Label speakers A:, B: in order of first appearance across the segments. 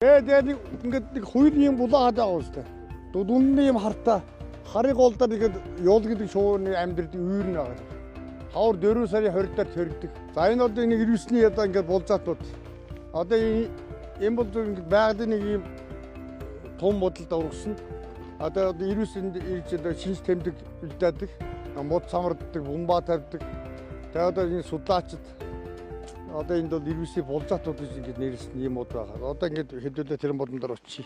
A: Тэгээд ингээд нэг хоёр юм булаагаад байгаа үстэй. Дүнний юм хартаа харыг олдоор ихэд юул гэдэг шууны амьдрал үйрнэ байгаа. Хавар 4 сарын 20 дээр төрдөг. За энэ одоо нэг 9-ний ядаа ингээд булзаатууд. Одоо энэ бол ингээд байгалийн нэг юм том бодолд ургасан. Одоо 99-нд ирж одоо шинж тэмдэг үлдээдэг. Мод самарддаг, бомба тавьдаг. Тэгээд одоо энэ судлаачид одоо энд бол 99-ийн булзаатууд гэж ингээд нэрсэн юм уу байгаа. Одоо ингээд хэдүүлээ тэр бодон дээр очие.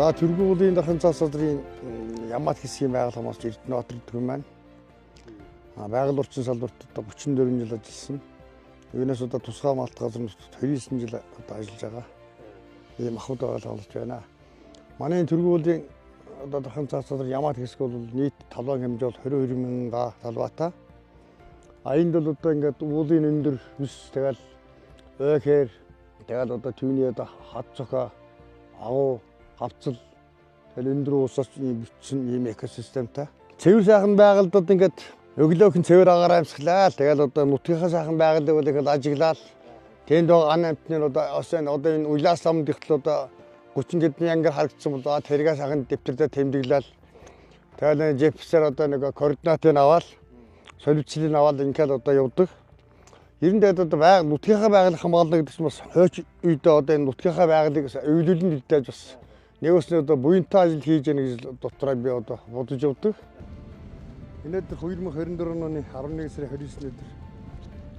A: За Түргэн уулын дархан цаас салдрын Ямаат хэсгийн байгууллагаас Эрдэнэ Батар гэдэг юм байна. Байгаль орчин салбарт одоо 34 жил ажилласан. Юунаас одоо тусгай малт газар нутагт 29 жил одоо ажиллаж байгаа. Ийм ахуйд байгууллага байна. Манай Түргэн уулын одоо дархан цаас салдрын Ямаат хэсэг бол нийт талбай хэмжээ бол 22 мянга талбайтай. Энд бол одоо ингээд уулын өндөр бүс тэгэл ойхээр тэгэл одоо түүний одоо хад цохоо агуу хавцал тэгэл өндөр уусаас бичсэн ийм экосистемтэй. Цэвэр сайхан байгальдад ингээд өглөөхөн цэвэр агаараа амсгалаа. Тэгэл одоо нутгийнхаа сайхан байгальдаг бол ингээд ажиглал. Тэнд байгаа ан амтны одоо энэ улаас ламд ихтэл одоо 30 хэдэн янгаар харагдсан бол тэргээ сайхан дэвтэрдээ тэмдэглэл. Тэгэл жипсээр одоо нэг координатыг аваад солилцлыг аваад ингээд одоо явдаг. Эрэндээ одоо нутгийнхаа байгаль хамгаална гэдэг чинь бас хойч үедээ одоо энэ нутгийнхаа байгалыг эвлүүлэн дэрдэж бас нэгөөс нь одоо буянтай ажил хийж яах гэж дотроо би одоо бодож явдаг. Энэ дээр 2024 оны 11 сарын 29-нд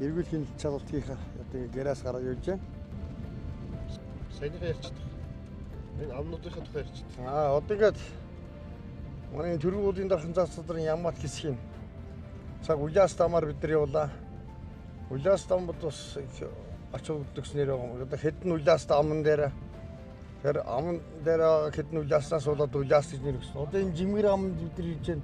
A: эргүүл хяналт чадвартынхаа одоо гэрээс гараад явж байна. Саяныхаа ярьчихдаг. Энэ амнуудынхаа тухай ярьчихдаг. Одоо ингээд манай Түргэн уулын дархан цаас салдрын Ямаат хэсгийн цаг улаас тамаар бид нар явлаа. Улаас там бас ач холбогдсон нэр байгаа. Одоо хэдэн улаас амн дээр тэр амн дээр хэдэн улааснаас болоод улаас гэж нэр өгсөн. Одоо энэ жимгэр амнд бид нар хийж байна.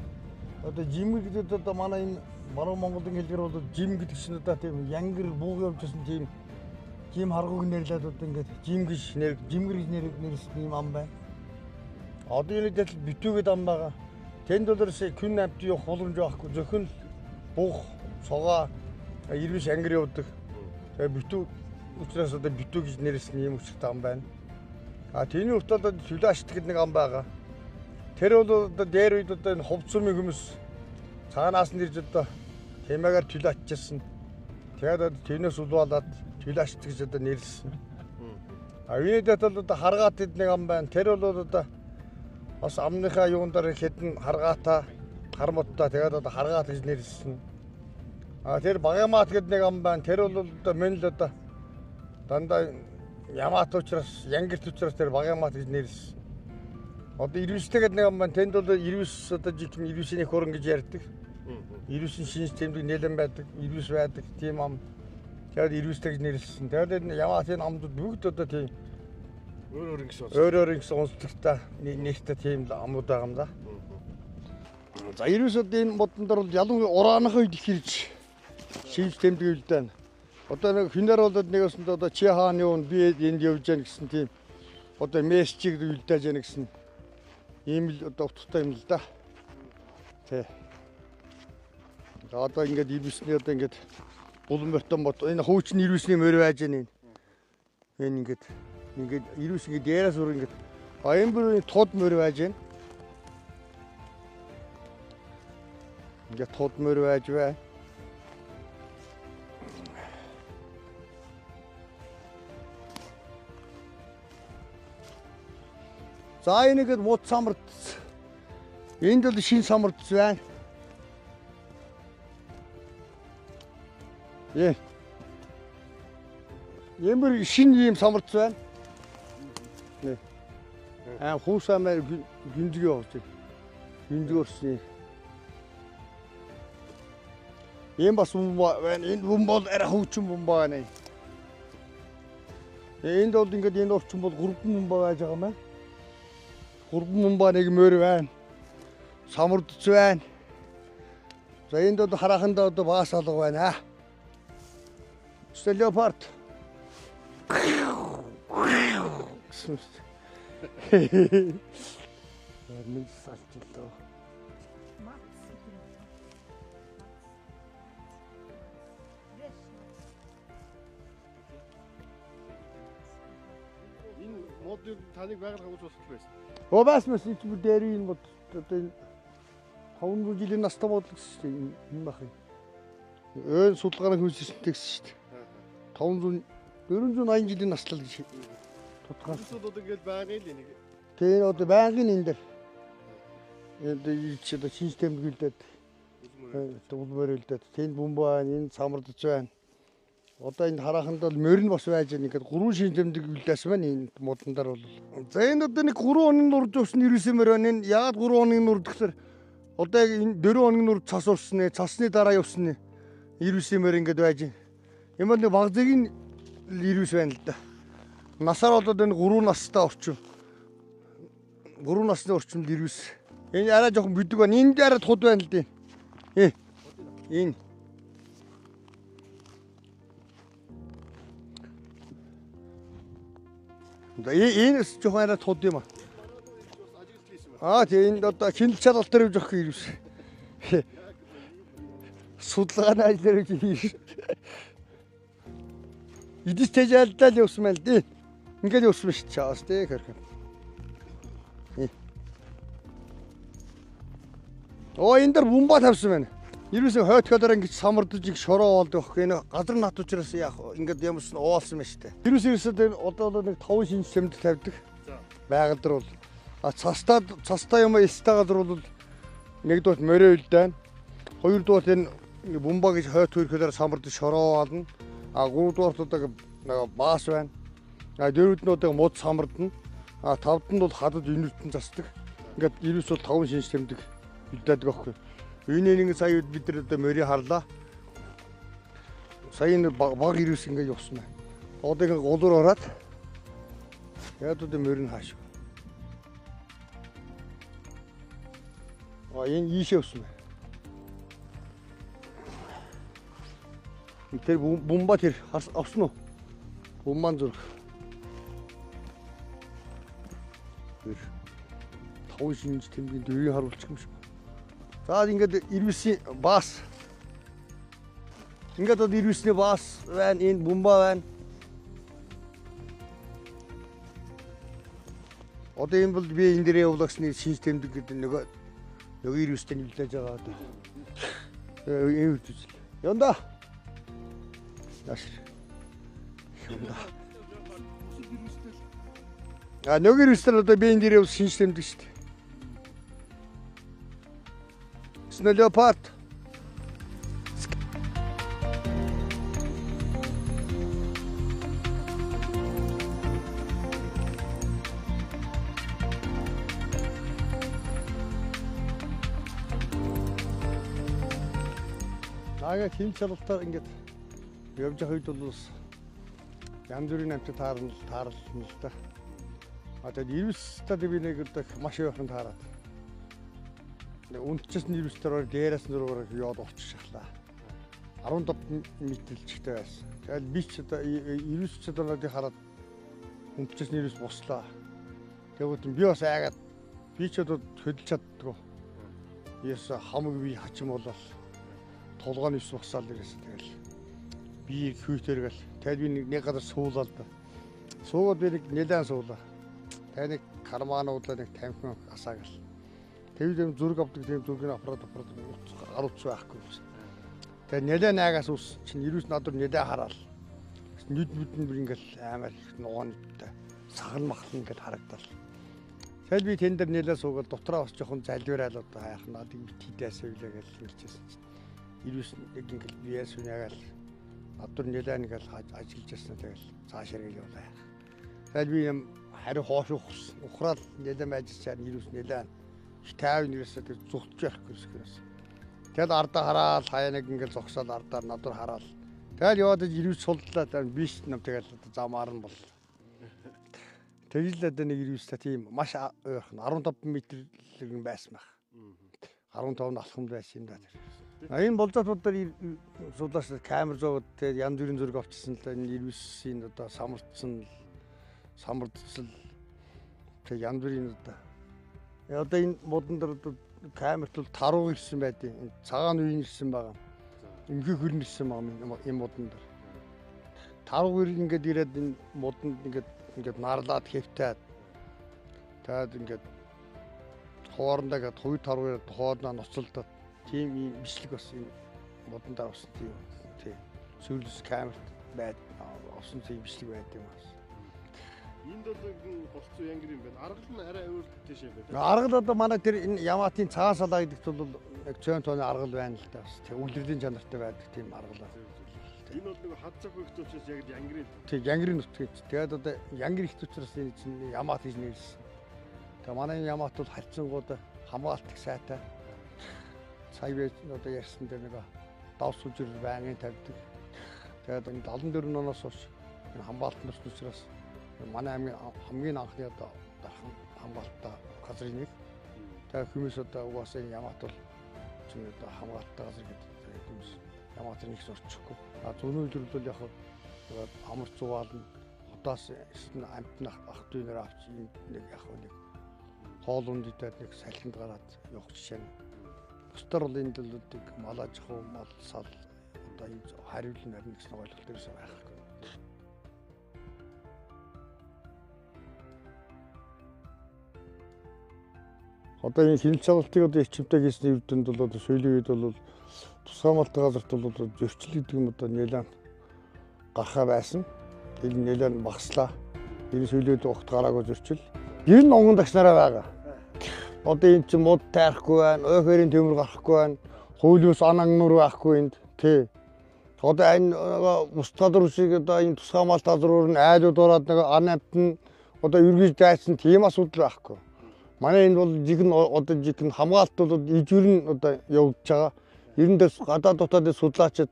A: Одоо жимгэр гэдэг одоо манай энэ баруун Монголын хэлээр бол жим гэдэг чинь одоо тийм янгэр бууг явуулсан тийм харгууг нэрлээд одоо ингээд жимгэр гэж нэрсэн юм ам байна. Одоо энэ дээл битүүгээд ам байгаа. Тэнд бол күн амт явах боломж байхгүй. Зөвхөн буух, цогоо 90 ангир явдаг. Тэгээ битүү учраас одоо битүү гэж нэрсэн юм өчтэй ам байна. Тэний хувьд одоо Түлашт гэдэг нэг ам байгаа. Тэр бол одоо дээр үед одоо энэ хувцсумын хүмүүс цаанаас нь ирж одоо тэмээгээр Түлашчихсан. Тэгээд одоо тэрнээс улуулаад Түлашт гэж одоо нэрлсэн. Үүнийдэд бол одоо харгаат гэдэг нэг ам байна. Тэр бол одоо бас амныхаа юунд дээр хэдэн харгаатаа, хармуттай тэгээд одоо харгаат гэж нэрлсэн. Тэр Багамаат гэдэг нэг ам байна. Тэр бол одоо мөн л одоо дандаа Ямаат учраас янгирт учраас тэр Багамаат гэж нэрлсэн. Одоо 99-тэй гэдэг нэг ам байна. Тэнд бол 99 одоо жижиг 99-ийн хөрөн гэж ярьдаг. 99-ийн шинж тэмдэг нэлен байдаг, 99 байдаг тийм ам. Тэгээд 99-тэй гэж нэрлсэн. Тэгээд Ямаатын амдууд бүгд одоо тийм өөр гэсэн онцлогтой нэртэй тийм амууд байгаа юм да. За 99-д энэ модон дээр бол ялангуяа урааныхаа үед их ирж шинж тэмдэг үлдээн. Одоо нэг хинээр болоод нэгөөсөнд одоо чи хааны үн би энд явж яах гэсэн тийм одоо мессежийг үлдээж яах гэсэн ийм л одоо утгатай юм л да. Тэ. Одоо ингээд 99-ний одоо ингээд булан бортон бот энэ хуучин 99-ний мөр байж байна. Энэ ингээд 99 ингээд дээрээс өөр ингээд энэ бүрийн тод мөр байж байна. Ингээд тод мөр байж байна. За энэгэд мод самарт. Энд бол шин самарт байна. Ээ. Ямар шин ийм самарч байна. Нэ. Хуусамаар гүнзгий явж байна. Гүнзгий орсон. Ийм бас бомба байна. Энэ бомбол арай хөвчин бомба байна. Энд бол ингээд энэ орчин бол 3 бомба байж байгаа маань. 3 бомба нэг мөр байна. Самурдч байна. За энд одоо харахандаа одоо баас алга байна. Леопард. Нэг салчлаа.
B: Энэ модыг таныг байгуулах гэж болсон байсан.
A: Оо байсан ч бүр дээр энэ мод одоо 500 жилийн настай бодлоо шүү дээ энэ бах юм. Ön судалгааны хүнсэлтэй гэсэн шүү дээ. 500 480 жилийн наслал гэж тодорхой.
B: Хүмүүсүүд одоо ингэж байгаа юм л нэг.
A: Тэгээ одоо байнгын энэ дээр энэ чи одоо шинж тэмдэглээд улмөрөлдөд тэнд бомба байна, энэ самардч байна. Одоо энэ хараханд бол морин бас байж байгаа. Ингээд 3 шинж тэмдэглэлээс байна энэ модон дээр бол. За энэ одоо нэг 3 хоногийн нурд явсан 99 мөр байна. Энэ яагаад 3 хоногийн нурд гэхээр одоо яг энэ 4 хоногийн нурд цас урсан нэ, цасны дараа явсан нэ 99 мөр ингээд байж байна. Юм бол нэг баг зэргийн 99 байна л да. Насаар болоод энэ 3 настай орчим. 3 насны орчимд 99. Энэ арай жоохон бидэг байна. Энд арай худ байна л дээ. Энэ. Да энэ жоохон арай худ юм аа. Тэгээ энд одоо хяналт чадвар дээр явж явах 99. Судалгааны ажлаар явж 99. Идэж тэжээлдэл явсан мэл дээ. Ингээд явсан шүү дээ чаас дээ хэрэг. Оо энэ дэр бомба тавьсан байна. Ерөөсөө хойтхолоор ингэж самардж их шороо болдог. Энэ газар нат учраас яах ингээд ямарс нь уулсан байна шүү дээ. Ерөөсөө одоо нэг 5 шинж сэмд тавьдаг. Байгаль дээр бол цастаа юм элстэй газар бол нэгдүгээр морой үлдэн. Хоёрдугаар энэ бомба гэж хойт хөрхөөр самардж шороо болно. Гуравдугаар одоо нэг баас байна. Дөрөвд нь одоо мод самардна. Тавд нь бол хадад инэртэн засдаг. Ингээд ерөөс бол 5 шинж тэмдэг үлдээдэг аахгүй. Үүнийг сая бид нар одоо морийг харлаа. Сая энэ баг ерөөс ингээд явсан байна. Одоо ингээд гулуур ороод яад одоо морийг хааш. Энэ ийшээ явсан байна. Тэр бомба тэр авсан уу? Бомбан зүрх. Тэр 5 шинж тэмдгийн дөрвийг харуулчих юм шиг. За ингээд 99-ийн баас. Ингээд одоо 99-ний баас байна, энэ бомба байна. Одоо энэ бол би энэ дээр явуулсны шинж тэмдэг гэдэг нөгөө 99-тэй нэлээж байгаа одоо. Энэ үгүй. Янда. Яаш. Янда. Нөгөө 99-тэй одоо би энэ дээр явуул шинж тэмдэг шүү дээ. Леопард. Ага хин чалгалтаар ингээд явж байгаа үед бол янз бүрийн амт таарна л да. Тэгээд 99-тад би нэг одоо маш явахын таараад. Үндэс нэрвсээр дээрээс нуруугаар яваад очиж шахлаа. 15 мэтэлчтэй байсан. Тэгээд би ч одоо 99 ч одооны хараад үндэс нэрвс бослоо. Тэгвэл би бас айгаад би ч одоо хөдөлж чаддгүй. Яс хамаг би хачим болол толгойн ус босаал ирээс тэгэл би хүйтэргээл тэгээд би нэг газар суулаад суугаад би нэг нэлээд суулаа. Тэгээд нэг кармануудаа нэг тамхин асаагээл. Тэвдэм зүрэг авдаг тийм зүргийн аппарат гарууч байхгүй. Тэгээ нэлээ наагаас ус чинь 99 надад нэлээ хараал. Нүд нүдэн бүр ингээл амар нугаантай сагал махлан ингээл харагдал. Тэгэл би тэн дээр нэлээ суугаад дотроо бас жоохон залбираал одоо хайх надад тийдээс өглөө гэж хэлчихсэн чинь 99 нэг ингээл биеэс үнэгээл Надад нэлээд ингээл ажиллаж ясна тэгэл цааш хэрэгэл явлаа. Тэгэл би юм хариу хоош ухраал нэлээд ажиллаж ирүүс нэлээд их тайван нэрсээ тэг зүгтж явах гэсэн. Тэгэл ардаа хараад хаяа нэг ингээл зогсоод ардаар надад хараад тэгэл яваад ирүүс сулдлаа биш нам тэгэл замаар нь бол. Тэгэл одоо нэг ирүүстэй тийм маш ойрхон 15 м байсан байх. 15 алхам байсан юм да. Энэ болзоотууд дээр суулаас камер зоогод тэгээд янз бүрийн зураг авчихсан л да энэ ирүүсийн одоо самардсан тэгээд янз бүрийн одоо энэ модон дээр камерт бол таруу ирсэн байдیں۔ Цагаан үеийн ирсэн байгаа. Ингээ хөрн ирсэн байгаа юм модон дээр. Таруу үеийн ингээд ирээд энэ модонд ингээд наарлаад хэвтээд тэгээд ингээд хоорондоо гээд хувь таруу хоорондоо ноцолдоод тийм юм бичлэг бас энэ модон дээр авсан тийм сүрлэс камерт байд авсан тийм бичлэг байд юм бас.
B: Энд бол болцоо янгэр юм байна. Аргал нь арай өөр тийш юм байна.
A: Аргал одоо манай тэр энэ Яматын цагаан салаа гэдэгт бол яг цөөн тооны аргал байна л да бас. Тэг үлрэлийн чанартай байдаг тийм аргал.
B: Энэ бол нэг хадцаг хөхт учраас яг янгэрийн.
A: Тэг янгэрийн нутгийч. Тэгээд одоо янгэр ихт учраас энэ чинь Ямат гэж нэрсэн. Тэг манай Ямат бол харьцангууд хамгаалт их сайтай. Сая би одоо ярьсан дээр нэг давс үжир байнгын тавьдаг. Тэгээд энэ 74 оноос хойш энэ хамгаалт нэрс учраас манай аймгийн хамгийн анхны одоо дархан хамгаалттай газрын нэг. Тэгээд хүмүүс одоо угаасаа Ямат бол чинь одоо хамгаалттай газар гэдэг хүмүүс Ямат нэг сурчихгүй. А зүүн үйлдвэрлэл бол яг амар зугаална. Хотоос эсвэл амтнах ах トゥ нэр авч нэг яг нэг хоолунд идээд нэг салхинд гараад явах жишээ. Бусдаар бол энэ дэлүүдийг малаж хуу мал сал одоо энэ хариулын нарийн гэсэн ойлголт дээрээс байхгүй. Одоо энэ хянилт чагалтыг одоо ичимтэй хийсний үдтэнд бол одоо сүүлийн үед бол тусгай малтай газарт бол зөрчил гэдэг юм одоо нэлээд гарахаа байсан. Энэ нэлээд багслаа. Энэ сүүлийн үед огт гараагүй зөрчил. 90 онгон тагснараа байгаа. Одоо энэ чинь мод тайрахгүй байна, ойхорын төмөр гарахгүй байна, хуулиус анангнуур байхгүй энд тий. Одоо энэ бус газар үсийг одоо энэ тусгай мал газруур нь айлууд ороод нэг анамт нь одоо эргэж дайсан тийм асуудал байхгүй. Манай энэ бол жигэн одоо жигэн хамгаалт бол ижүүр нь одоо явагдаж байгаа. Эрэндээс гадаад дотоод судлаачид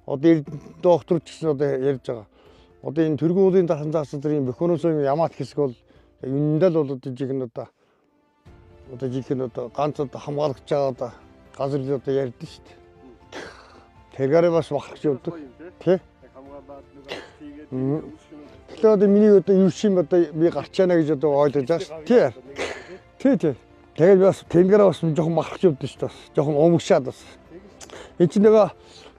A: одоо эрдэнэ докторч гэсэн одоо ярьж байгаа. Одоо энэ тэргүүн уулын дархан заасдрын механизмын Ямат хэсэг бол энэндээ л бол одоо жигэн одоо жигэн одоо ганц одоо хамгаалагч байгаа одоо газар л одоо ярьдэн шүү дээ. Тэргээрээ бас багч явдаг. Тий.
B: Хамгаалаад нэг тийгээд үүсгэн.
A: Тэгэхээр одоо миний одоо юу шим одоо би гарч яана гэж одоо ойлгож байгаа шүү. Тий. Тэгээд би бас тэнгэрээ бас жоохон махарч явдсан шүү дээ. Жоохон өмгшаад бас. Энд чинь нөгөө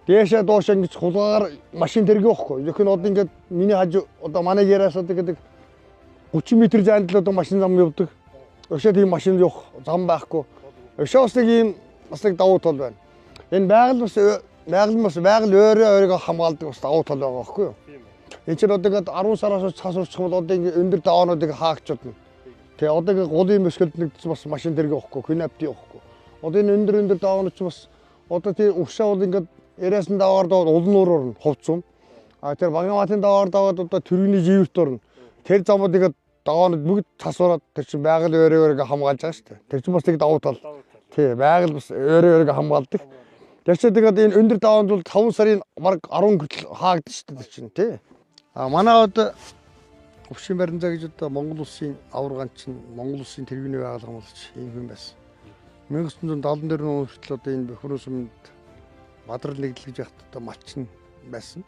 A: дээшээ доошоо ингэж хулгаагаар машин тэргээ байхгүй. Зөвхөн одоо ингээд миний хажуу одоо манай яриас одоо гэдэг 30 м зайд л одоо машин зам явдаг. Өшөө тийм машин явах зам байхгүй. Өшөө бас нэг ийм бас нэг давуу тал байна. Энэ байгаль өөрийгөө хамгаалдаг бас давуу тал байгаа байхгүй юу? Энд чинь одоо ингээд 10 сараас цаас урчих бол одоо ингээд өндөр даваануудыг хаагчудна. Тэгээ одоо ингээд гулын мөсгөлдөгдсөн бас машин тэргээ байхгүй, хинапти явахгүй. Одоо энэ өндөр даваанууд ч бас одоо тийм угшаа бол ингээд яриасан даваар улан уураар нь хувцсан. А тэр Багаматын даваар даваад одоо төрөний живэрт орно. Тэр замуудыг даваанууд бүгд тасвараад тэр чинь байгаль өөрийгөө хамгаалж байгаа шүү дээ. Тэр чинь бас нэг давуу тал. Тий, байгаль бас өөрийгөө хамгаалдаг. Тэр чинь тэгээд энэ өндөр даваанд бол 5 сарын бараг 10 хүртэл хаагдсан шүү дээ чинь тий. А манай одоо Өвчин баримцаа гэж одоо Монгол улсын аваргаан чинь Монгол улсын тэрэгний байгууллага болж ийм юм байсан. 1974 он хүртэл одоо энэ механизмд мадрал нэглэж яхад одоо малчин байсан.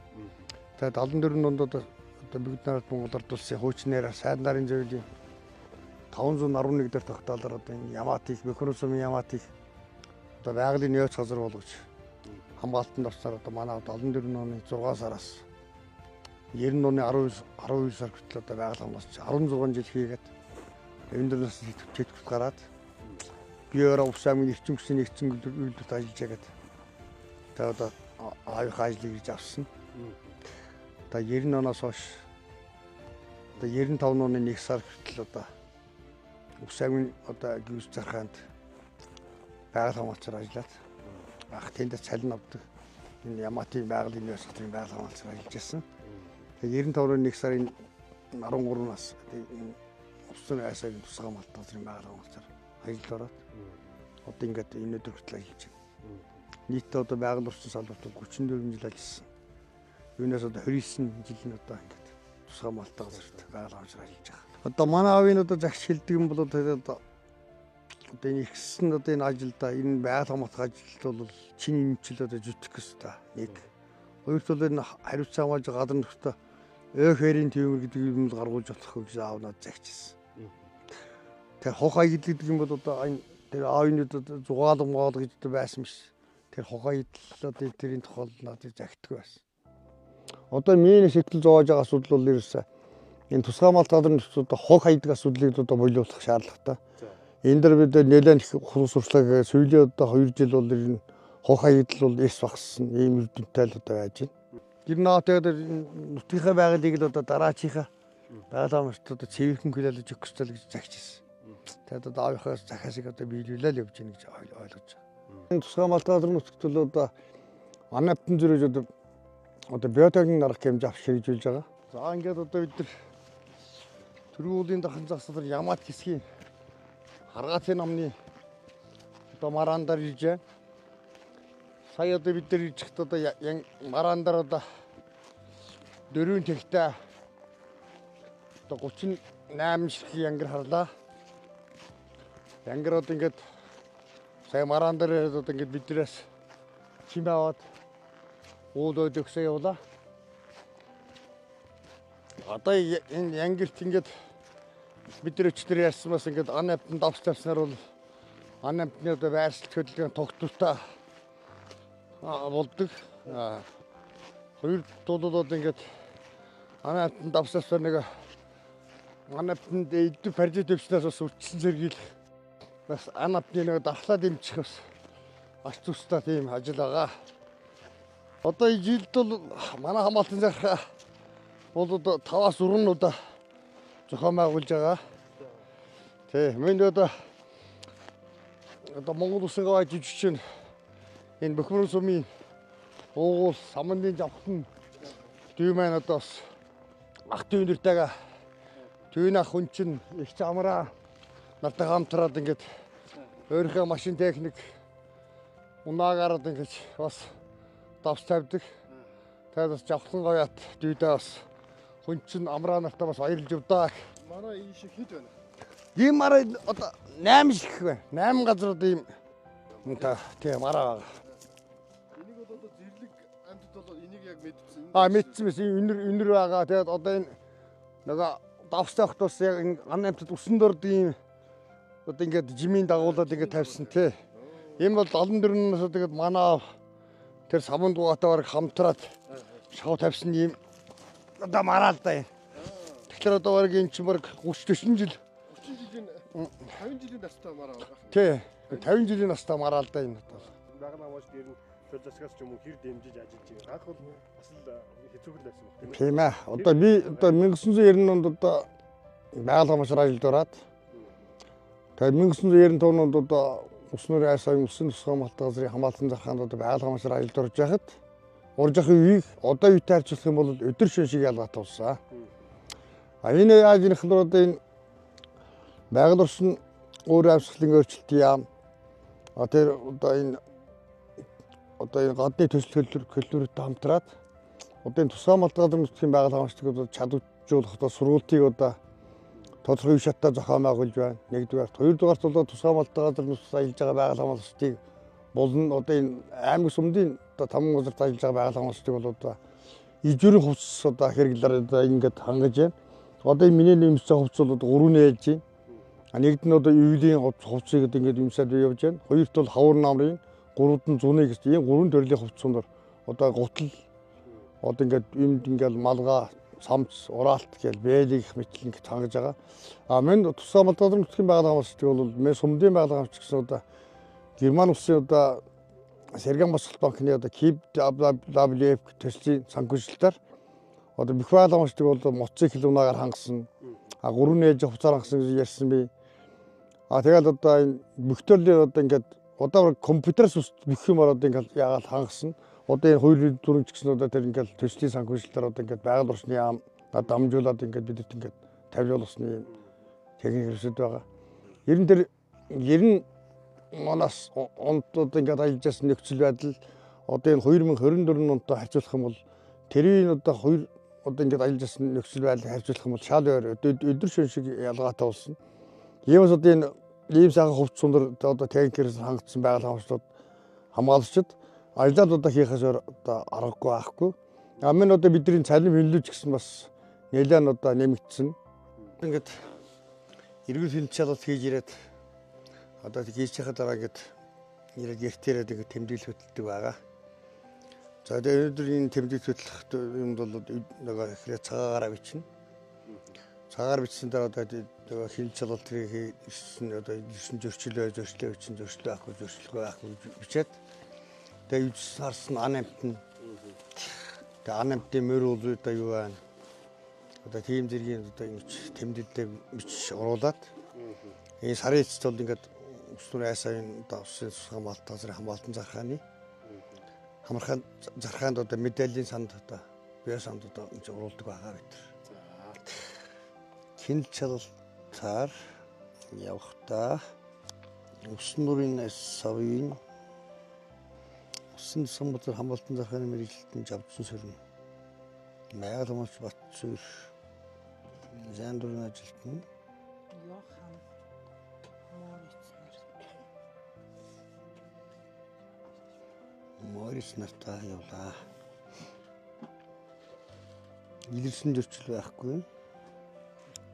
A: Тэгээд 74 онд одоо бүгд нарт Монгол ард улсын хуучнаар сайд нарын зөвлөлийн 511 дээр тогтоолоор одоо энэ Яматыг механизмын Яматыг одоо байгалийн нөөц газар болгож хамгаалтанд авсаар одоо манай 74 оны 6 сараас 90 оны 12 сар хүртэл одоо байгууллага болж 16 жил хийгээд энэ дээрээс тэтгэвч гараад би өөрөө Увс аймгийн эрчим хүчний нэгдсэн үйлдвэрт ажиллаж байгаад тэгээд одоо аавынхаа ажлыг хийж авсан. Одоо 90 оноос хойш одоо 95 оны 1 сар хүртэл одоо Увс аймгийн одоо гүйс зархаанд байгууллага болчоор ажиллаад ах тэнд цалин авдаг. энэ Яматын байгалийн университетийн байгаль хамгаалцаар ажиллаж байсан. Тэгээ 95 оны 1 сарын 13-наас усан айсагийн тусгай хамгаалалт газрын байгаль хамгаалцаар ажилд ороод одоо ингээд энэ өдөр хүртэл ажиллаж байна. Нийтдээ одоо байгаль орчин салбартууд 34 жил ажилласан. Юунаас одоо 29 жил нь одоо ингээд тусгай хамгаалалт газарт байгаль хамгаалцаар ажиллаж байгаа. Одоо манай аавын одоо загш хэлдэг юм бол одоо энэ ихсэн одоо энэ ажилда энэ байгаль хамгаалах ажилд бол чиний нэмчил одоо зүтгэх ёстой. Нэг. Хоёрт бол энэ хариуцсан хамгаалж гадар нөхдөд ÖХ-ийн төвөр гэдэг юм гаргуулж болох гэж аав надад загчсан. Тэр хохай гэдэг юм бол одоо энэ тэр аавын зугаалмгаал гэж байсан биш. Тэр хохай идэл одоо тэрийн тухай надад загтдаг байсан. Одоо миний сэтгэл зовоож байгаа асуудал бол ерөөсөө энэ тусгай хамгаалалт гадар нөхдөд одоо хог хайдаг асуудлыг одоо бойлуулах шаардлагатай. Энэ дөр бид нэлээд их сурчлага сүүлийн одоо 2 жил бол энэ хог хайдал бол эрс багссан ийм үр дүнтэй л одоо байж байна. Гэрнаа тэгээд нутгийнхаа байгалыг л одоо дараачийнхаа байгаль хамгаалалт одоо цэвэрхэн хүлээлгэж өгөх ёстой л гэж загчсан. Тэгээд одоо аавынхаа захаасыг одоо биелүүлэл явж гэнэ гэж ойлгож байгаа. Энэ тусгай хамгаалалт газар нутагт бол одоо анаптан зөрөж одоо биотехникийн дарга хэмжээ авч хэрэгжүүлж байгаа. За ингээд одоо бид нар төрийн уулын дахин засвар Ямат хэсгийн Харгаатын намны одоо мараандар ирж байна. Сая одоо бид нар иржихт одоо мараандар одоо 4 тэгтээ одоо 38 ширхэг янгар харлаа. Янгар одоо ингээд сая мараандар одоо ингээд биднээс чим аваад уулууд өгсөө явлаа. Одоо энэ янгирт ингээд бид нар өчтөр ярьсанаас ингээд анапны давс тавснаар бол анапны одоо байршилт хөдөлгөөний тогтвортой болдог. Хоёр тулууд ингээд анапны давс тавснаар нэг анапны эдв парижид өвчнөөс бас үтсэн зэргийг бас анапны нэг дархлаа дэмжих бас маш тустай тийм ажил байгаа. Одоо энэ жилд бол манай хамгаалтын захиргаа бол одоо 5-аас өрн удаа зохион байгуулж байгаа. Тэг. Миний одоо Монгол Улсын гавь жижигчин энэ Бөхмөрөн сумын уугуул самны завхтан дүү маань одоо бас ах дүү нэртэйгээ дүүний ах хүн чинь их замраа нартай хамтраад ингээд өөрийнхөө машин техник унаагараад ингээд бас давс тавьдаг. Тэгээд бас завхтан говьят дүүдээ бас хүн чинь амраа нартай бас баярлж явдаа.
B: Манай энэ шиг хэд байна?
A: Ийм мараа одоо 8 ширхэг байна. 8 газар одоо ийм тийм мараа байгаа.
B: Энийг бол одоо зэрлэг амьтад бол энийг яг мэдсэн.
A: Мэдсэн мэс өнөр байгаа. Тэгээд одоо энэ нөгөө давстай хот бас яг ан амьтад усан дорд ийм одоо ингээд жимийн дагуулад ингээд тавьсан тий. Энэ бол 74-наас тэгээд манай тэр самунд гуатаар хамтраад шав тавьсан ийм одоо мараа л да. Тэгэхээр одоо баг энэ чинь баг 30 жил
B: 50 жилийн настай мараа байгаа.
A: Тий. 50 жилийн настай мараа л да энэ бол.
B: Байгаль хамгаалагч дээр нь төр засгаас ч юм уу хэр дэмжиж ажиллаж байгаа. Анх бол бас л хэцүүл байсан баг
A: тийм ээ. Одоо би одоо 1990 онд одоо байгаль хамгаалчаар ажилд ороод тэгээд 1995 онд одоо Ус нурын айсагийн усан тусгай хамгаалалт газрын хамгаалалтын захаанд одоо байгаль хамгаалчаар ажилд орж байхад орж явах үеийг одоо юутай харьцуулах юм бол өдөр шөн шиг ялгаатай болсон. Энэ яаж ирэх нь одоо энэ байгаль орчин өөр амьсгалын өөрчлөлт яам. Тэр одоо энэ гадны төсөл төлөвлөрөд хамтраад одоо энэ тусгай хамгаалалт газрын нутгийн байгаль хамгаалагчдыг одоо чадваржуулах одоо сургалтыг одоо тодорхой үе шаттай зохион байгуулж байна. Нэгдүгээр, хоёрдугаарт бол тусгай хамгаалалт газрын нутагт ажиллаж байгаа байгаль хамгаалагчдыг болон одоо энэ аймаг сумдын одоо 5 газарт ажиллаж байгаа байгаль хамгаалагчдыг бол одоо ижүүрийн хувцас одоо хэрэглээр одоо ингээд хангаж байна. Одоо энэ миний нэмсэн хувцас бол 3 нээж байна. Нэгд нь одоо өвлийн хувцсыг одоо ингээд юмсаад явж байна. Хоёрт бол хавар намрын, гуравт нь зуны гэж ийм 3 төрлийн хувцсууд одоо гутал одоо ингээд юмд ингээд малгай, самц, ураалт гэл бэлэг их мэтэл ингээд хангаж байгаа. Мен тусгай хамгаалалт газрын нутгийн байгаль хамгаалагчдыг бол мен сумдын байгаль хамгаалагч гэсэн одоо Герман улсын одоо Сэргэн босголт банкны одоо KWF төслийн санхүүжилтээр одоо бүх байгаль хамгаалагчдыг бол мотоцикл унаагаар хангасан. 3 нээж хувцаар хангасан гэж ярьсан би. Тэгэл одоо энэ бүх төрлийн одоо ингээд одоо компьютерс бүх юм ороод ингээд яагаад хангасан. Одоо энэ хууль дүрмж гэсэн одоо тэр ингээд төслийн санхүүжилтээр одоо ингээд байгаль орчны яам дамжуулаад ингээд бидэрт ингээд тавьжуулсны техник хэрэгсэл байгаа. Ер нь тэр 90 оноос онд одоо ингээд ажиллаж байсан нөхцөл байдал одоо энэ 2024 ондтой харьцуулах юм бол тэрийн одоо одоо ингээд ажиллаж байсан нөхцөл байдлыг харьцуулах юм бол шал өдөр шөнө шиг ялгаатай болсон. Иймээс одоо энэ ийм сайхан хувц сундар одоо техникээс хангацсан байгаль хамгаалагчид ажлуудаа хийхээс одоо аргагүй байхгүй. Амин одоо бидний цалин хөнлөж гэсэн бас нэлээд одоо нэмэгдсэн. Ингээд эргэл хэмжээлт хийж ирээд одоо хийж чахад дараа ингээд ирээд гэртээрээ ингээд тэмдэглэл хөтэлдэг байгаа. За тэгээд өнөөдөр энэ тэмдэглэл хөтлөх юмд бол нөгөө ихрээ цагаараа бичнэ. Цагаар бичсэн дараа одоо нөгөө хэмжээлт тэрийг одоо 9 зөрчилөө бичин зөрчлөө ахгүй зөрчлөгөө ахгүй бичээд тэгээд юуж харсан ан амтны тэгээд ан амтны мөр бол одоо юу байна? Одоо тийм зэргийн одоо ингэж тэмдэглэлээ бичиж оруулаад энэ сарын эцэст бол ингээд өснөр айсагийн одоо усын хамгаалалт газрын хамгаалтан зархааны хамархан зархаанд одоо медалийн санд одоо бие санд одоо ингэж оруулдаг байгаа бид. Хил чалалтаар явахдаа усан нурын савын усан самбар хамгаалтан зархааны мэрэгчлэлтэн жавдсан сөрн Майгал хамгаалч Батцүр зан дурын ажилтны Морис нартай явлаа. Илэрсэн зөрчил байхгүй.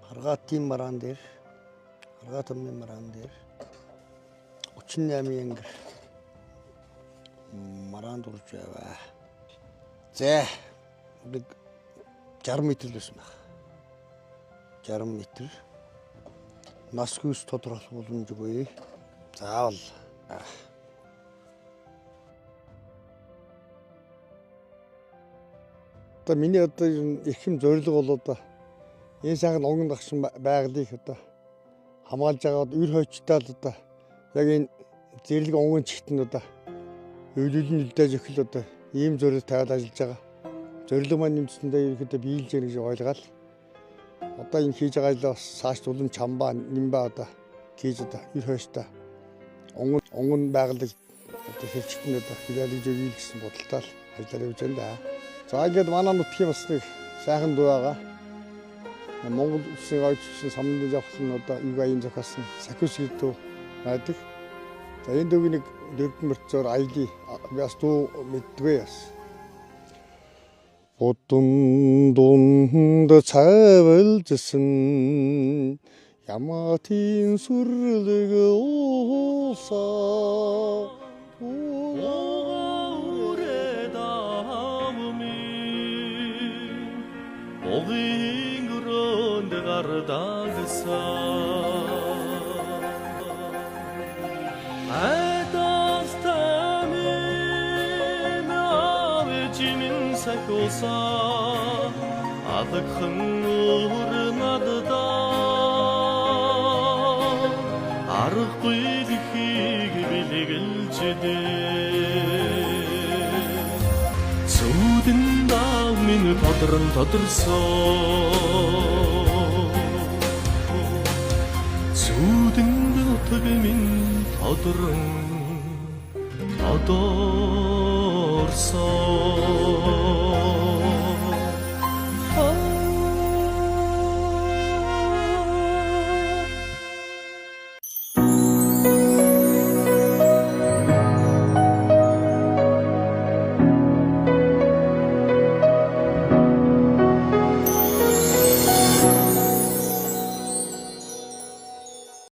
A: Харгаатын маргаан дээр, харгаат амны маргаан дээр 38 янгэр маргаан дурж яваа. За 60 м л байсан баг. 60 м. Нас хүс тодорхойлох боломжгүй. Заавал миний одоо эрхэм зорилго бол одоо энэ сайхан онгон дагшин байгалыг одоо хамгаалж байгаа үр хойчтой л одоо яг энэ зэрлэг онгон чигтэн одоо өвлөлн үлдээж өгөх л одоо ийм зорилго тавиад ажиллаж байгаа. Зорилго маань нэмсэндээ ерөөхдөө биелж яах гэж ойлгоод одоо энэ хийж байгаа ажлаа бас цааш улам чамбаа нэмбаа одоо хийж одоо үр хойчтой онгон байгалыг одоо хэлчихдээ одоо хилэлж өгье гэсэн бодолтой л ажиллаж явж байна да. За ингээд манай нутгийн бас нэг сайхан дуу байгаа. Монгол улсын ойчсон самнын явахлын одоо юугаийн зохиосон сахиус дуу байдаг. За энэ дууг нэг дөрвөн мөрцөөр аялье. Би бас дуу мэддгүй яс. Будун дунд цавлжсэн яматын сүрлэг уусаа
C: Огийн гөрөнд гардагсаа Атастамин авчимин сакоса Адагхан урнадда Аргагүй лхийг билгэлждээ Зүудэн минь тодорсон зүудэн нутаг минь тодорсон